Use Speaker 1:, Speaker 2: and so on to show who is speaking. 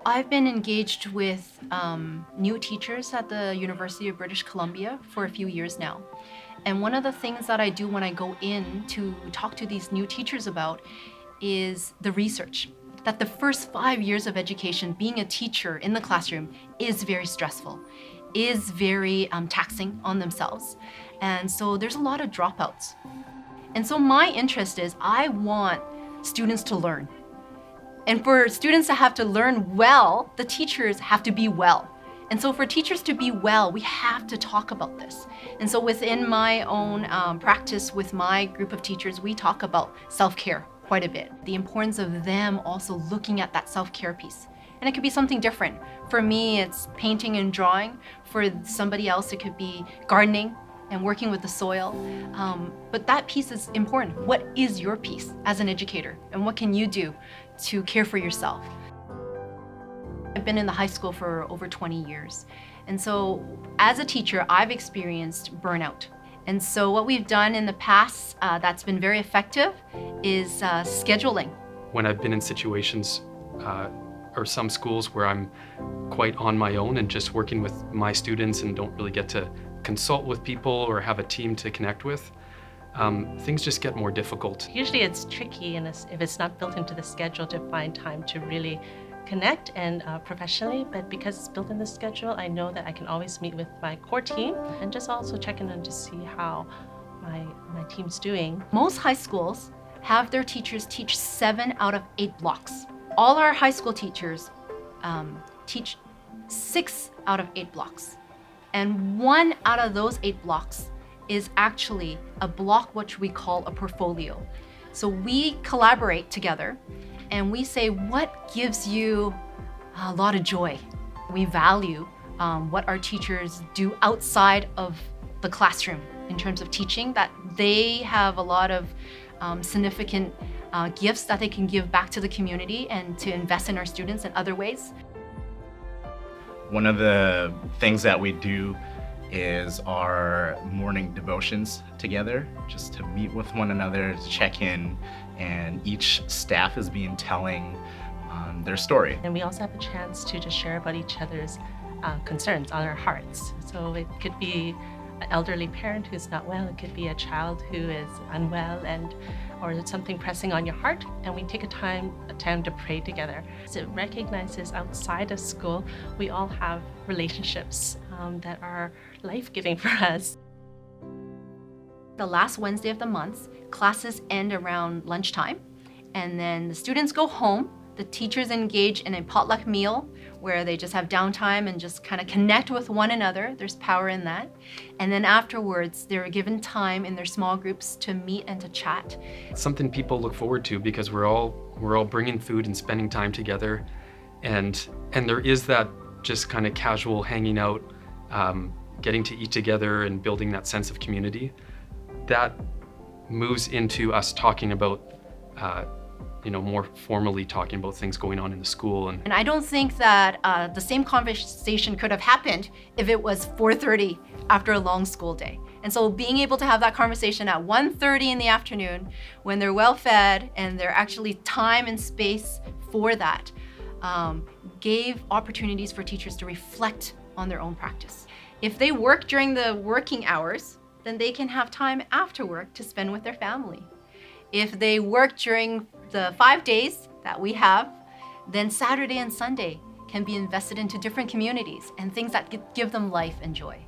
Speaker 1: I've been engaged with new teachers at the University of British Columbia for a few years now. And one of the things that I do when I go in to talk to these new teachers about is the research. That the first 5 years of education, being a teacher in the classroom, is very stressful, is very taxing on themselves. And so there's a lot of dropouts. And so my interest is I want students to learn. And for students to have to learn well, the teachers have to be well. And so for teachers to be well, we have to talk about this. And so within my own practice with my group of teachers, we talk about self-care quite a bit. The importance of them also looking at that self-care piece. And it could be something different. For me, it's painting and drawing. For somebody else, it could be gardening and working with the soil. But that piece is important. What is your piece as an educator? And what can you do to care for yourself? I've been in the high school for over 20 years. And so as a teacher, I've experienced burnout. And so what we've done in the past that's been very effective is scheduling.
Speaker 2: When I've been in situations or some schools where I'm quite on my own and just working with my students and don't really get to consult with people or have a team to connect with, things just get more difficult.
Speaker 3: Usually it's tricky and if it's not built into the schedule to find time to really connect and professionally, but because it's built in the schedule, I know that I can always meet with my core team and just also check in and just see how my team's doing.
Speaker 1: Most high schools have their teachers teach 7 out of 8 blocks. All our high school teachers teach 6 out of 8 blocks. And 1 out of those 8 blocks is actually a block which we call a portfolio. So we collaborate together and we say, what gives you a lot of joy? We value what our teachers do outside of the classroom in terms of teaching, that they have a lot of significant gifts that they can give back to the community and to invest in our students in other ways.
Speaker 4: One of the things that we do is our morning devotions together, just to meet with one another, to check in, and each staff is being telling their story.
Speaker 3: And we also have a chance to just share about each other's concerns on our hearts. So it could be an elderly parent who's not well, it could be a child who is unwell, or something pressing on your heart, and we take a time to pray together. So it recognizes outside of school, we all have relationships that are life-giving for us.
Speaker 1: The last Wednesday of the month, classes end around lunchtime, and then the students go home. The teachers engage in a potluck meal where they just have downtime and just kind of connect with one another. There's power in that. And then afterwards, they're given time in their small groups to meet and to chat.
Speaker 2: It's something people look forward to because we're all bringing food and spending time together, and there is that just kind of casual hanging out, getting to eat together and building that sense of community. That moves into us talking about more formally talking about things going on in the school.
Speaker 1: And I don't think that the same conversation could have happened if it was 4:30 after a long school day. And so being able to have that conversation at 1:30 in the afternoon when they're well fed and they're actually time and space for that gave opportunities for teachers to reflect on their own practice. If they work during the working hours, then they can have time after work to spend with their family. If they work during the 5 days that we have, then Saturday and Sunday can be invested into different communities and things that give them life and joy.